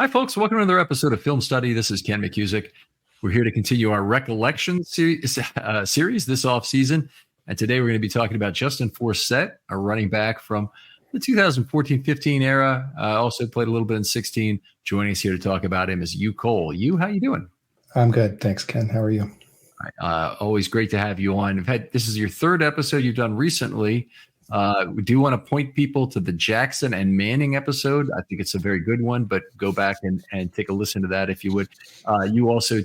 Hi, folks. Welcome to another episode of Film Study. This is Ken McKusick. We're here to continue our Recollection series this offseason. And today we're going to be talking about Justin Forsett, a running back from the 2014-15 era. Also played a little bit in 16. Joining us here to talk about him is Hugh Cole. Hugh, how you doing? I'm good. Thanks, Ken. How are you? Always great to have you on. This is your third episode you've done recently. We do want to point people to the Jackson and Manning episode. I think it's a very good one, but go back and take a listen to that if you would. You also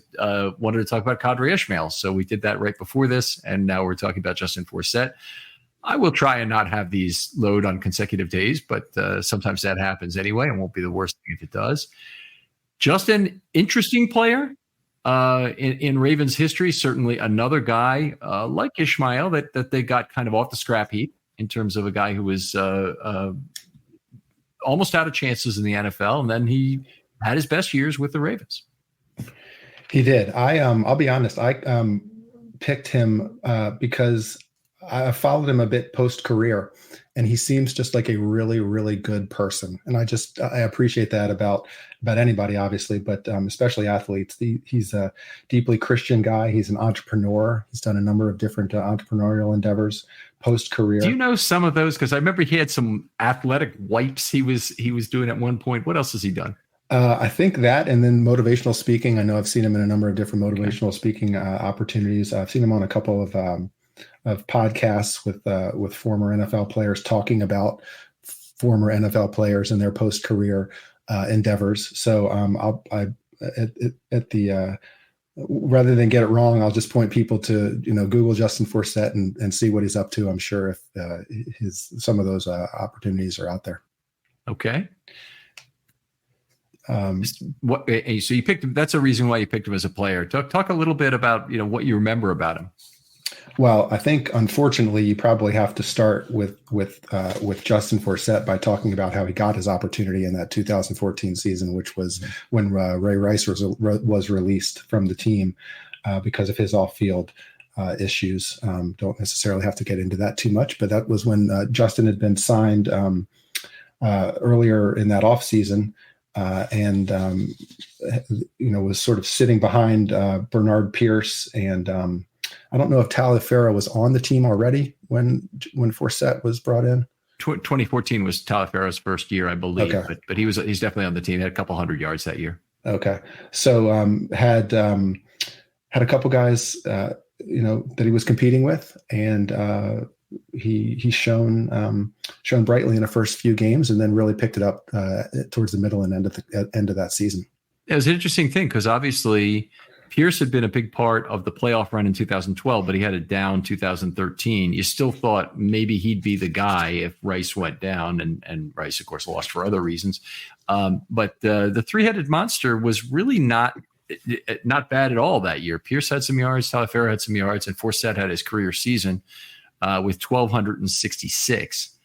wanted to talk about Qadry Ishmael, so we did that right before this, and now we're talking about Justin Forsett. I will try and not have these load on consecutive days, but sometimes that happens anyway. It won't be the worst thing if it does. Justin, interesting player in Ravens history. Certainly another guy like Ishmael that they got kind of off the scrap heap, in terms of a guy who was almost out of chances in the NFL, and then he had his best years with the Ravens. He did. I'll be honest. I picked him because I followed him a bit post-career, and he seems just like a really, really good person. And I appreciate that about anybody, obviously, but especially athletes. He's a deeply Christian guy. He's an entrepreneur. He's done a number of different entrepreneurial endeavors post-career. Do you know some of those? Because I remember he had some athletic wipes he was doing at one point. What else has he done? I think that, and then motivational speaking. I know I've seen him in a number of different motivational speaking opportunities. I've seen him on a couple of podcasts with former NFL players talking about former NFL players and their post-career endeavors. So rather than get it wrong, I'll just point people to Google Justin Forsett and see what he's up to. I'm sure if some of those opportunities are out there. Okay. So you picked him. That's a reason why you picked him as a player. Talk a little bit about what you remember about him. Well, I think unfortunately you probably have to start with Justin Forsett by talking about how he got his opportunity in that 2014 season, which was when Ray Rice was released from the team because of his off-field issues. Don't necessarily have to get into that too much, but that was when Justin had been signed earlier in that offseason. And was sort of sitting behind Bernard Pierce, and I don't know if Taliaferro was on the team already when Forsett was brought in. 2014 was Taliaferro's first year, I believe, okay. but he's definitely on the team. He had a couple hundred yards that year. Okay, so had a couple guys that he was competing with, and he's shown brightly in the first few games, and then really picked it up towards the middle and end of that season. It was an interesting thing because obviously Pierce had been a big part of the playoff run in 2012, but he had a down 2013. You still thought maybe he'd be the guy if Rice went down, and Rice, of course, lost for other reasons. But the three-headed monster was really not bad at all that year. Pierce had some yards, Taliaferro had some yards, and Forsett had his career season with 1,266,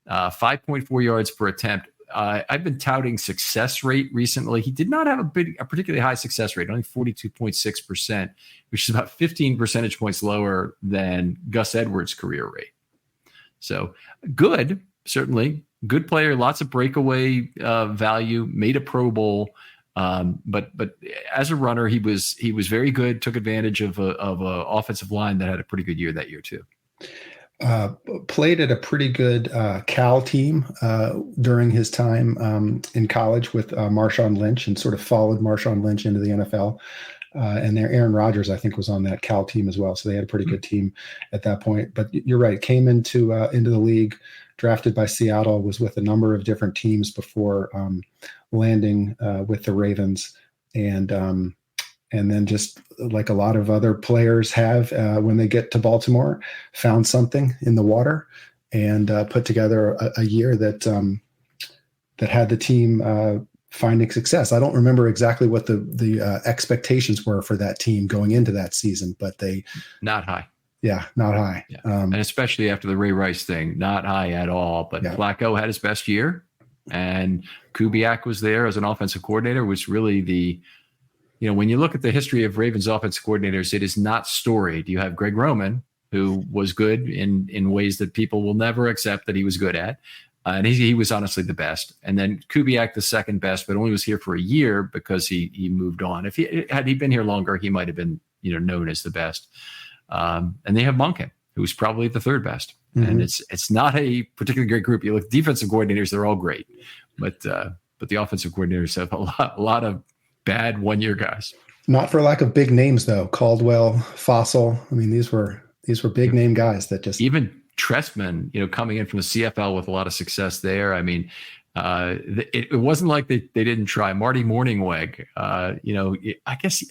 5.4 yards per attempt. I've been touting success rate recently. He did not have a particularly high success rate, only 42.6%, which is about 15 percentage points lower than Gus Edwards' career rate. So good, certainly good player, lots of breakaway value, made a Pro Bowl. But as a runner, he was very good. Took advantage of a offensive line that had a pretty good year that year too. Played at a pretty good Cal team during his time in college with Marshawn Lynch, and sort of followed Marshawn Lynch into the NFL. And Aaron Rodgers, I think, was on that Cal team as well. So they had a pretty good team at that point. But you're right, came into the league, drafted by Seattle, was with a number of different teams before landing with the Ravens. And then just like a lot of other players have, when they get to Baltimore, found something in the water and put together a year that had the team finding success. I don't remember exactly what the expectations were for that team going into that season, but not high. Yeah, not high. Yeah. And especially after the Ray Rice thing, not high at all. But yeah. Flacco had his best year, and Kubiak was there as an offensive coordinator, which really when you look at the history of Ravens offensive coordinators, it is not storied. You have Greg Roman, who was good in ways that people will never accept that he was good at. And he was honestly the best. And then Kubiak, the second best, but only was here for a year because he moved on. Had he been here longer, he might have been known as the best. And they have Monken, who's probably the third best. Mm-hmm. And it's not a particularly great group. You look defensive coordinators; they're all great, but the offensive coordinators have a lot of bad 1-year guys. Not for lack of big names though. Caldwell, Fossil. I mean, these were big name guys that just even. Trestman, coming in from the CFL with a lot of success there. I mean, it wasn't like they didn't try. Marty Morningweg, I guess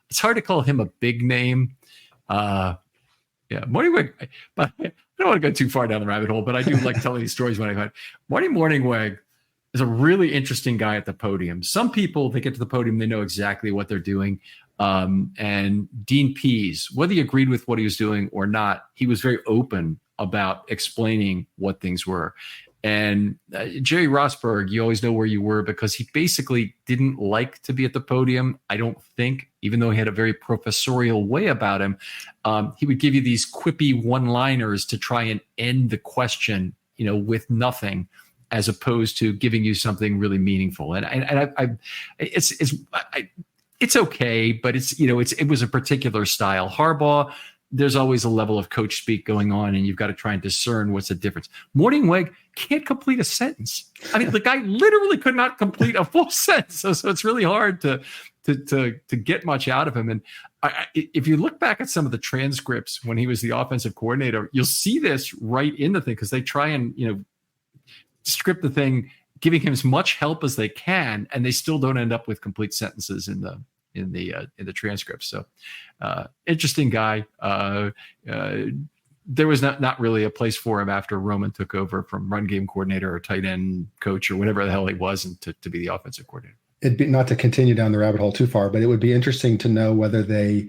it's hard to call him a big name. Morningweg, but I don't want to go too far down the rabbit hole, but I do like telling these stories when I find Marty Morningweg is a really interesting guy at the podium. Some people, they get to the podium, they know exactly what they're doing. And Dean Pease, whether you agreed with what he was doing or not, he was very open about explaining what things were. And Jerry Rosberg, you always know where you were because he basically didn't like to be at the podium. I don't think, even though he had a very professorial way about him, he would give you these quippy one-liners to try and end the question, with nothing, as opposed to giving you something really meaningful. It's okay, but it was a particular style. Harbaugh, there's always a level of coach speak going on, and you've got to try and discern what's the difference. Morningweg can't complete a sentence. I mean, the guy literally could not complete a full sentence, so it's really hard to get much out of him. And if you look back at some of the transcripts when he was the offensive coordinator, you'll see this right in the thing because they try and script the thing, giving him as much help as they can, and they still don't end up with complete sentences in the transcript. So interesting guy. There was not really a place for him after Roman took over from run game coordinator or tight end coach or whatever the hell he was, and to be the offensive coordinator. It'd be, not to continue down the rabbit hole too far, but it would be interesting to know whether they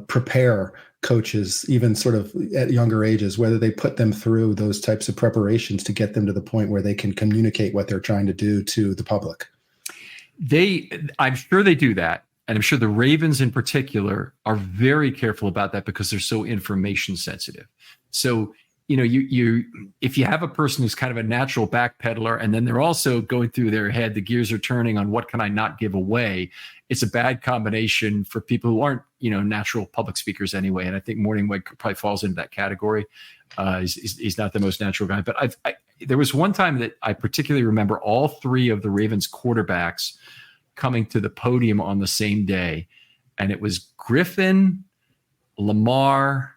prepare coaches, even sort of at younger ages, whether they put them through those types of preparations to get them to the point where they can communicate what they're trying to do to the public. I'm sure they do that. And I'm sure the Ravens in particular are very careful about that because they're so information sensitive. So, you if you have a person who's kind of a natural backpedaler, and then they're also going through their head, the gears are turning on what can I not give away. It's a bad combination for people who aren't, natural public speakers anyway. And I think Morningweg probably falls into that category. He's not the most natural guy, but there was one time that I particularly remember all three of the Ravens quarterbacks coming to the podium on the same day. And it was Griffin, Lamar.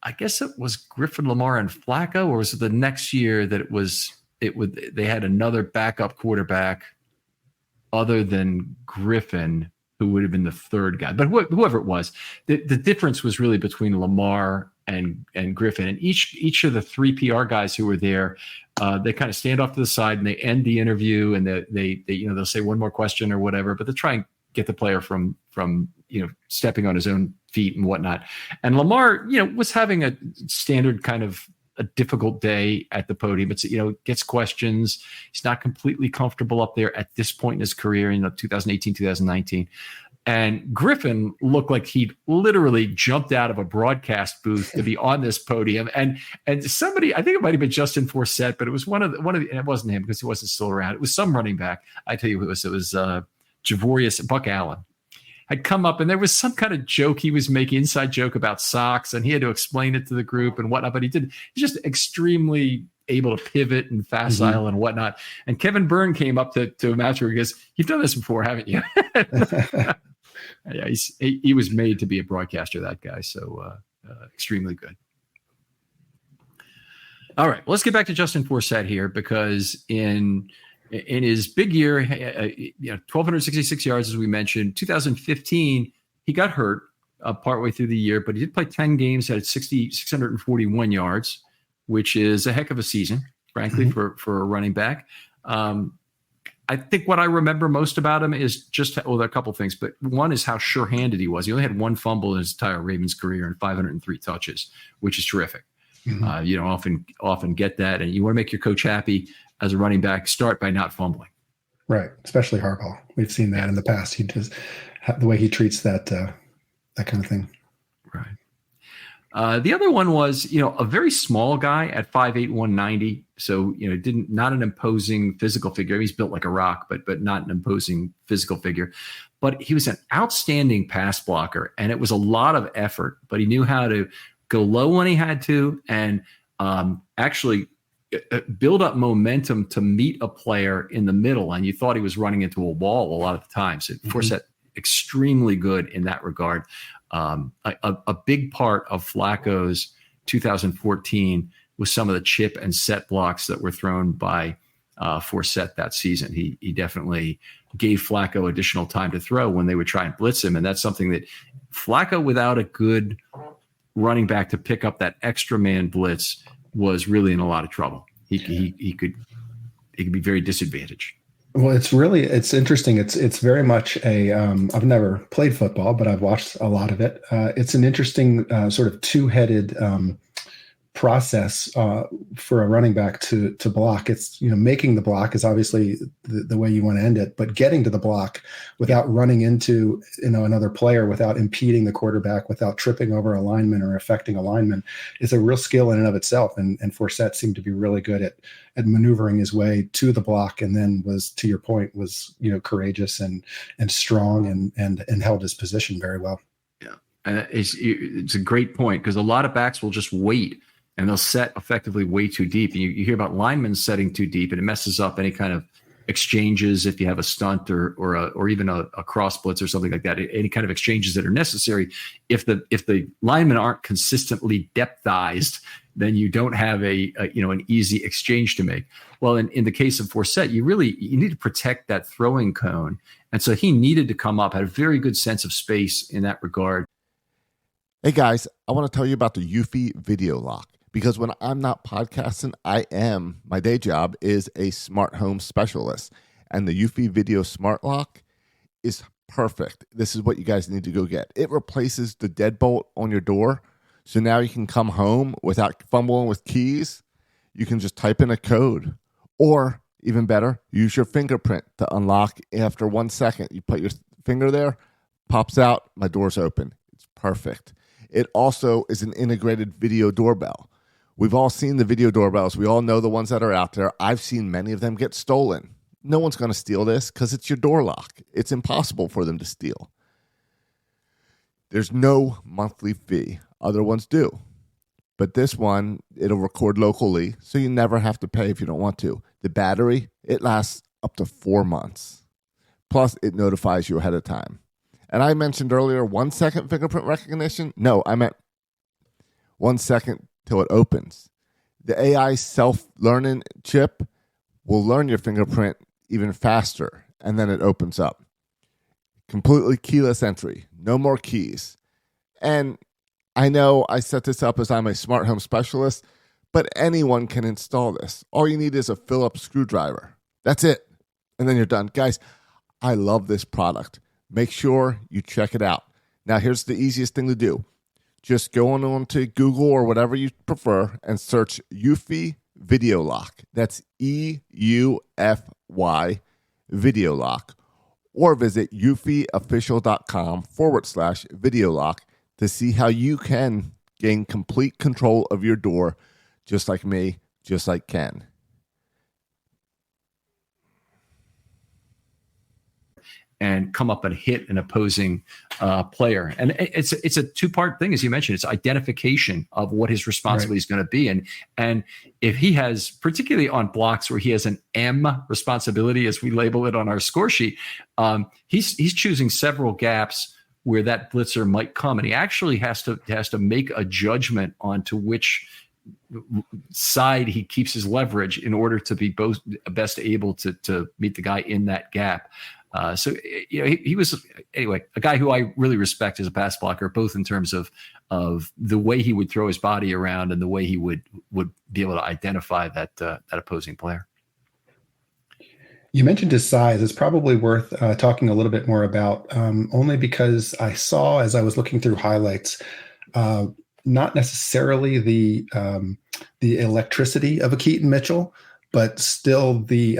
I guess it was Griffin, Lamar, and Flacco, or was it the next year that they had another backup quarterback other than Griffin, who would have been the third guy. But whoever it was, the difference was really between Lamar and Griffin. And each of the three PR guys who were there, they kind of stand off to the side and they end the interview, and they they'll say one more question or whatever, but they try and get the player from stepping on his own feet and whatnot. And Lamar, was having a standard kind of a difficult day at the podium. It's, gets questions. He's not completely comfortable up there at this point in his career, 2018, 2019. And Griffin looked like he'd literally jumped out of a broadcast booth to be on this podium. And somebody, I think it might have been Justin Forsett, but it was one of the, and it wasn't him because he wasn't still around. It was some running back. I tell you who it was Javorius, Buck Allen. I'd come up and there was some kind of joke he was making, inside joke about socks, and he had to explain it to the group and whatnot, but he's just extremely able to pivot and facile and whatnot. And Kevin Byrne came up to him after, he goes, "You've done this before, haven't you?" Yeah, he was made to be a broadcaster, that guy. So extremely good. All right, let's get back to Justin Forsett here, because in his big year, 1,266 yards, as we mentioned. 2015, he got hurt partway through the year, but he did play 10 games, had 641 yards, which is a heck of a season, frankly, for a running back. I think what I remember most about him is just, there are a couple things, but one is how sure-handed he was. He only had one fumble in his entire Ravens career and 503 touches, which is terrific. You don't often get that, and you want to make your coach happy as a running back, start by not fumbling. Right, especially Harbaugh. We've seen that in the past. He does the way he treats that kind of thing. Right. The other one was, a very small guy at 5'8", 190. So, not an imposing physical figure. He's built like a rock, but not an imposing physical figure. But he was an outstanding pass blocker, and it was a lot of effort. But he knew how to go low when he had to, and actually build up momentum to meet a player in the middle. And you thought he was running into a wall a lot of the time. So Forsett, extremely good in that regard. A big part of Flacco's 2014 was some of the chip and set blocks that were thrown by Forsett that season. He definitely gave Flacco additional time to throw when they would try and blitz him. And that's something that Flacco, without a good running back to pick up that extra man blitz, was really in a lot of trouble. He could be very disadvantaged. Well, it's interesting. It's very much I've never played football, but I've watched a lot of it. It's an interesting sort of two-headed process for a running back to block. It's, making the block is obviously the way you want to end it, but getting to the block without running into, another player, without impeding the quarterback, without tripping over a lineman or affecting a lineman, is a real skill in and of itself. And Forsett seemed to be really good at maneuvering his way to the block, and then was, to your point, was, courageous and strong and held his position very well. Yeah. And it's a great point, because a lot of backs will just wait and they'll set effectively way too deep. And you hear about linemen setting too deep, and it messes up any kind of exchanges if you have a stunt or even a cross blitz or something like that. Any kind of exchanges that are necessary. If the linemen aren't consistently depthized, then you don't have an easy exchange to make. Well, in the case of Forsett, you need to protect that throwing cone, and so he needed to come up, had a very good sense of space in that regard. Hey guys, I want to tell you about the Eufy Video Lock. Because when I'm not podcasting, my day job is a smart home specialist. And the Eufy Video Smart Lock is perfect. This is what you guys need to go get. It replaces the deadbolt on your door. So now you can come home without fumbling with keys. You can just type in a code. Or, even better, use your fingerprint to unlock after 1 second. You put your finger there, pops out, my door's open. It's perfect. It also is an integrated video doorbell. We've all seen the video doorbells. We all know the ones that are out there. I've seen many of them get stolen. No one's going to steal this because it's your door lock. It's impossible for them to steal. There's no monthly fee. Other ones do. But this one, it'll record locally, so you never have to pay if you don't want to. The battery, it lasts up to 4 months. Plus, it notifies you ahead of time. And I mentioned earlier 1 second fingerprint recognition. No, I meant 1 second till it opens. The AI self-learning chip will learn your fingerprint even faster, and then it opens up. Completely keyless entry. No more keys. And I know I set this up as I'm a smart home specialist, but anyone can install this. All you need is a Phillips screwdriver. That's it. And then you're done. Guys, I love this product. Make sure you check it out. Now, here's the easiest thing to do. Just go on to Google or whatever you prefer and search Eufy Video Lock. That's EUFY Video Lock. Or visit eufyofficial.com/video lock to see how you can gain complete control of your door, just like me, just like Ken. And come up and hit an opposing player. And it's a two-part thing, as you mentioned. It's identification of what his responsibility is going to be. And if he has, particularly on blocks where he has an M responsibility, as we label it on our score sheet, he's choosing several gaps where that blitzer might come. And he actually has to make a judgment on to which side he keeps his leverage in order to be best able to meet the guy in that gap. So he was, anyway, a guy who I really respect as a pass blocker, both in terms of the way he would throw his body around and the way he would be able to identify that opposing player. You mentioned his size. It's probably worth talking a little bit more about, only because I saw, as I was looking through highlights, not necessarily the electricity of a Keaton Mitchell, but still the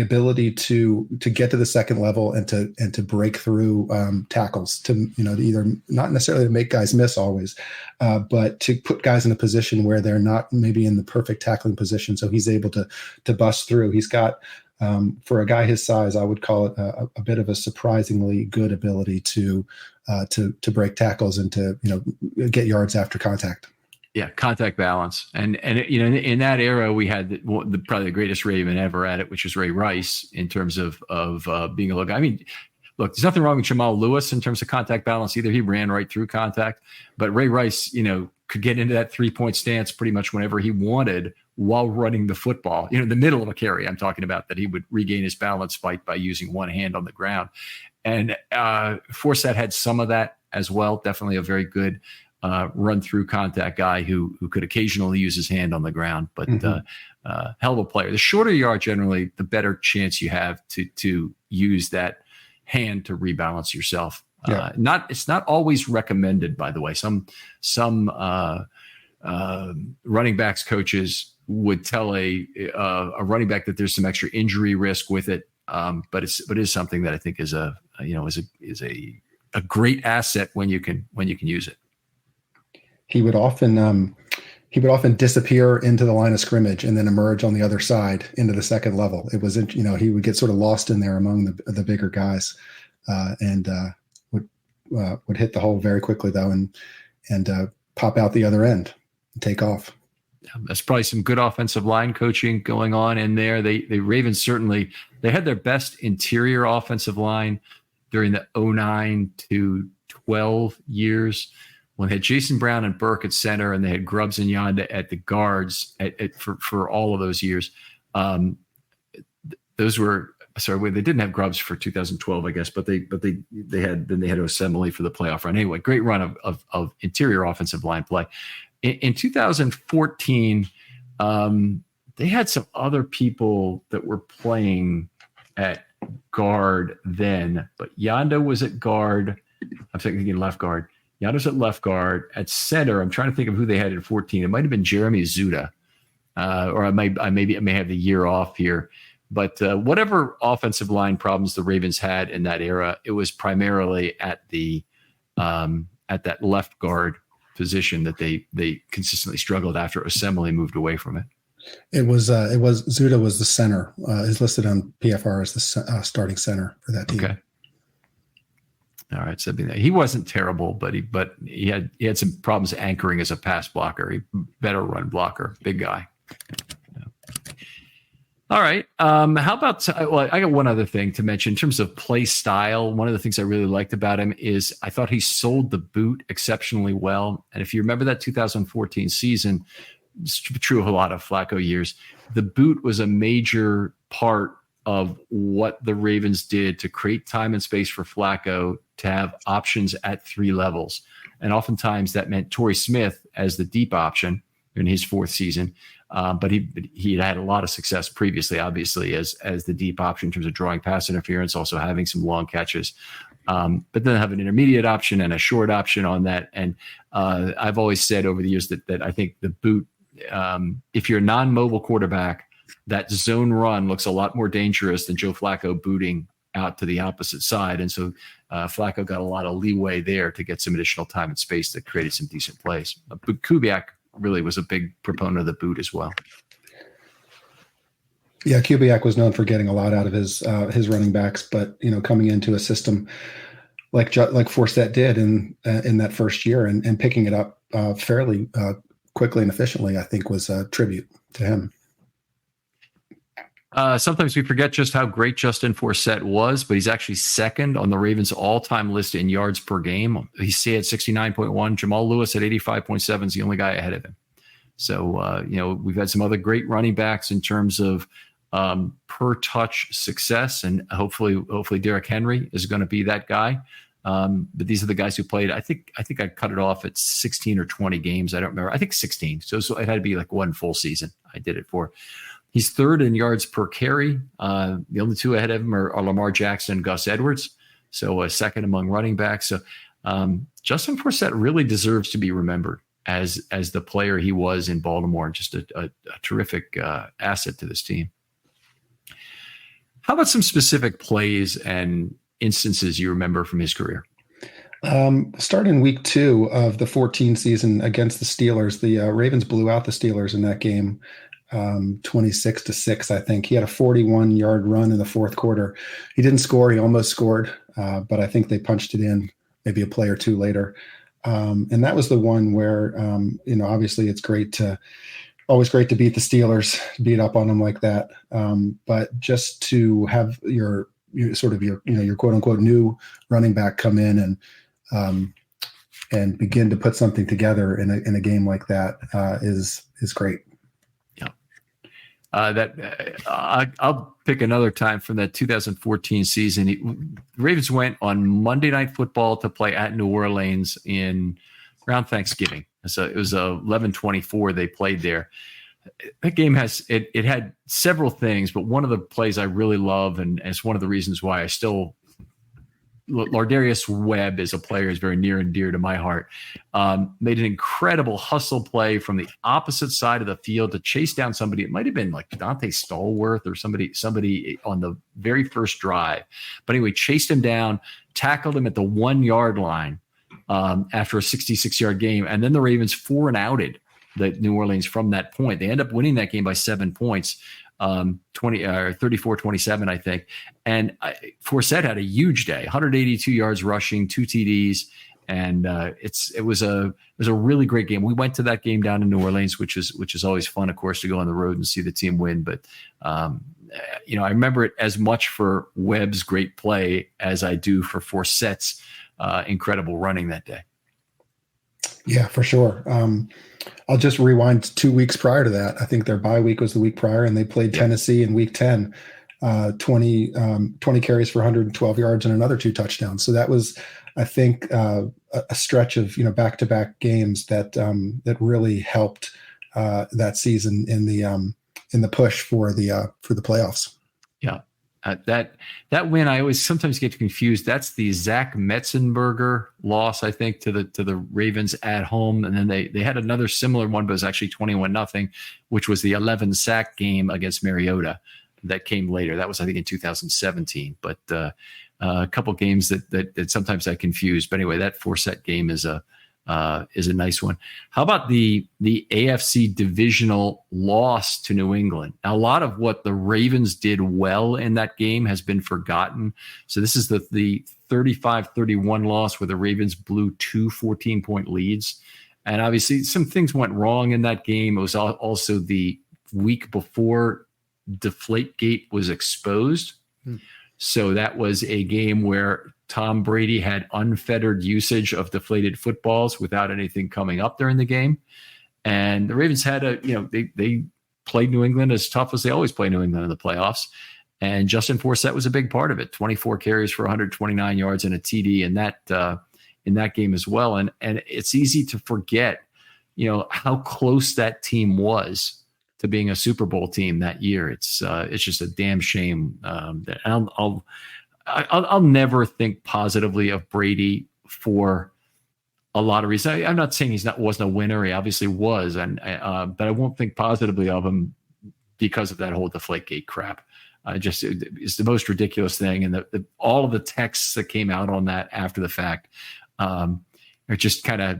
ability to get to the second level and to break through tackles, to either not necessarily to make guys miss always, but to put guys in a position where they're not maybe in the perfect tackling position, so he's able to bust through. He's got, for a guy his size, I would call it a bit of a surprisingly good ability to break tackles and to get yards after contact. Yeah, contact balance, and in that era we had probably the greatest Raven ever at it, which was Ray Rice, in terms of being a look. I mean, look, there's nothing wrong with Jamal Lewis in terms of contact balance either. He ran right through contact, but Ray Rice, could get into that 3-point stance pretty much whenever he wanted while running the football. In the middle of a carry, I'm talking about, that he would regain his balance by using one hand on the ground. And Forsett had some of that as well. Definitely a very good run through contact guy who could occasionally use his hand on the ground, but hell of a player. The shorter you are, generally, the better chance you have to use that hand to rebalance yourself. Yeah. It's not always recommended, by the way. Some running backs coaches would tell a running back that there's some extra injury risk with it, but it is something that I think is a great asset when you can use it. He would often disappear into the line of scrimmage and then emerge on the other side into the second level. It was, he would get sort of lost in there among the bigger guys, and would hit the hole very quickly though, and pop out the other end and take off. That's probably some good offensive line coaching going on in there. The Ravens certainly, they had their best interior offensive line during the 2009 to 2012 years, when they had Jason Brown and Burke at center, and they had Grubbs and Yonda at the guards for all of those years. Those were, sorry, they didn't have Grubbs for 2012, I guess, but they had Osemele for the playoff run. Anyway, great run of interior offensive line play. In 2014, they had some other people that were playing at guard then, but Yonda was at guard. I'm thinking left guard. Yonda's at left guard. At center, I'm trying to think of who they had in 14. It might have been Jeremy Zuda, or I may have the year off here. But whatever offensive line problems the Ravens had in that era, it was primarily at that left guard position that they consistently struggled after Osemele moved away from it. It was Zuda was the center. Is listed on PFR as the starting center for that team. Okay. All right, so he wasn't terrible, but he had some problems anchoring as a pass blocker. He better run blocker, big guy. Yeah. All right. How about? Well, I got one other thing to mention in terms of play style. One of the things I really liked about him is I thought he sold the boot exceptionally well. And if you remember that 2014 season, it's true of a lot of Flacco years, the boot was a major part of what the Ravens did to create time and space for Flacco to have options at 3 levels. And oftentimes that meant Torrey Smith as the deep option in his 4th season. But he had a lot of success previously, obviously, as the deep option in terms of drawing pass interference, also having some long catches. But then have an intermediate option and a short option on that. And I've always said over the years that I think the boot, if you're a non-mobile quarterback, that zone run looks a lot more dangerous than Joe Flacco booting out to the opposite side. And so Flacco got a lot of leeway there to get some additional time and space that created some decent plays. But Kubiak really was a big proponent of the boot as well. Yeah, Kubiak was known for getting a lot out of his running backs, but coming into a system like Forsett did in that first year and picking it up fairly quickly and efficiently, I think was a tribute to him. Sometimes we forget just how great Justin Forsett was, but he's actually second on the Ravens all-time list in yards per game. He's at 69.1. Jamal Lewis at 85.7 is the only guy ahead of him. So, we've had some other great running backs in terms of per touch success, and hopefully Derrick Henry is going to be that guy. But these are the guys who played. I think I cut it off at 16 or 20 games. I don't remember. I think 16. So it had to be like one full season I did it for. He's 3rd in yards per carry. The only 2 ahead of him are Lamar Jackson and Gus Edwards. So 2nd among running backs. So Justin Forsett really deserves to be remembered as the player he was in Baltimore. Just a terrific asset to this team. How about some specific plays and instances you remember from his career? Starting week 2 of the 14 season against the Steelers, the Ravens blew out the Steelers in that game, 26-6, I think. He had a 41-yard run in the fourth quarter. He didn't score. He almost scored, but I think they punched it in maybe a play or two later. And that was the one where, obviously it's always great to beat the Steelers, beat up on them like that. But just to have your quote unquote new running back come in and begin to put something together in a game like that is great. Yeah. I'll pick another time from that 2014 season. The Ravens went on Monday Night Football to play at New Orleans around Thanksgiving. So it was 11:24 they played there. That game it had several things, but one of the plays I really love, and it's one of the reasons why I still Lardarius Webb is a player who's very near and dear to my heart. Made an incredible hustle play from the opposite side of the field to chase down somebody. It might have been like Dante Stallworth or somebody on the very first drive. But anyway, chased him down, tackled him at the 1-yard line after a 66-yard game. And then the Ravens 4-and-outed the New Orleans from that point. They end up winning that game by 7 points. 34-27, I think. And Forsett had a huge day, 182 yards rushing, 2 TDs. And it was a really great game. We went to that game down in New Orleans, which is always fun, of course, to go on the road and see the team win. But, I remember it as much for Webb's great play as I do for Forsett's incredible running that day. Yeah, for sure. I'll just rewind 2 weeks prior to that. I think their bye week was the week prior, and they played Tennessee in week 10, 20 carries for 112 yards and another 2 touchdowns. So that was, I think, a stretch of back-to-back games that really helped that season in the push for the playoffs. Yeah. That win, I always sometimes get confused. That's the Zach Metzenberger loss, I think, to the Ravens at home, and then they had another similar one, but it was actually 21-0, which was the 11-sack game against Mariota that came later. That was, I think, in 2017. But a couple games that sometimes I confuse. But anyway, that Forsett game is a nice one. How about the AFC divisional loss to New England? Now, a lot of what the Ravens did well in that game has been forgotten. So this is the 35-31 loss where the Ravens blew 2 14-point leads. And obviously some things went wrong in that game. It was also the week before Deflategate was exposed. So that was a game where Tom Brady had unfettered usage of deflated footballs without anything coming up during the game. And the Ravens had they played New England as tough as they always play New England in the playoffs. And Justin Forsett was a big part of it. 24 carries for 129 yards and a TD in that game as well. And it's easy to forget, how close that team was to being a Super Bowl team that year. It's just a damn shame that I'll never think positively of Brady for a lot of reasons. I'm not saying wasn't a winner. He obviously was, but I won't think positively of him because of that whole Deflategate crap. It's the most ridiculous thing, and all of the texts that came out on that after the fact are just kind of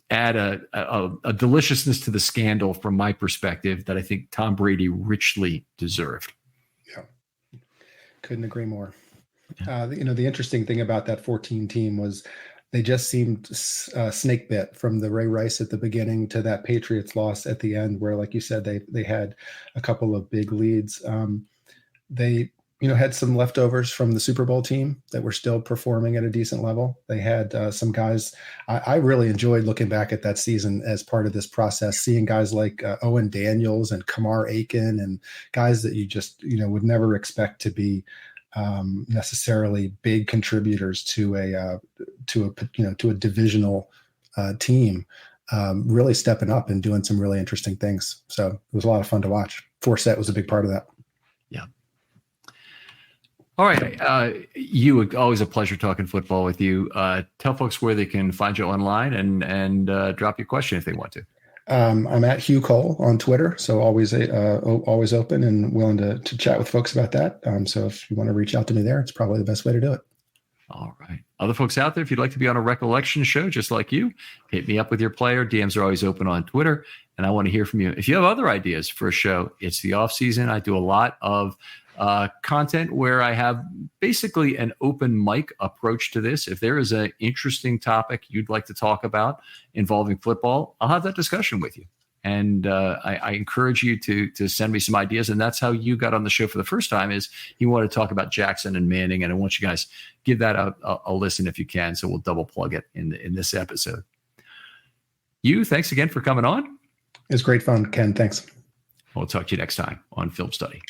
add a deliciousness to the scandal from my perspective that I think Tom Brady richly deserved. Couldn't agree more. The interesting thing about that 14 team was they just seemed snake bit from the Ray Rice at the beginning to that Patriots loss at the end, where, like you said, they had a couple of big leads. They had some leftovers from the Super Bowl team that were still performing at a decent level. They had some guys. I really enjoyed looking back at that season as part of this process, seeing guys like Owen Daniels and Kamar Aiken and guys that you just, would never expect to be necessarily big contributors to a divisional team, really stepping up and doing some really interesting things. So it was a lot of fun to watch. Forsett was a big part of that. Yeah. All right. Always a pleasure talking football with you. Tell folks where they can find you online and drop your question if they want to. I'm at Hugh Cole on Twitter, so always open and willing to chat with folks about that. So if you want to reach out to me there, it's probably the best way to do it. All right. Other folks out there, if you'd like to be on a Recollection show just like you, hit me up with your player. DMs are always open on Twitter, and I want to hear from you. If you have other ideas for a show, it's the off season. I do a lot of content where I have basically an open mic approach to this. If there is an interesting topic you'd like to talk about involving football, I'll have that discussion with you. And I encourage you to send me some ideas. And that's how you got on the show for the first time, is you want to talk about Jackson and Manning. And I want you guys give that a listen if you can. So we'll double plug it in this episode. Thanks again for coming on. It's great fun, Ken. Thanks. We'll talk to you next time on Film Study.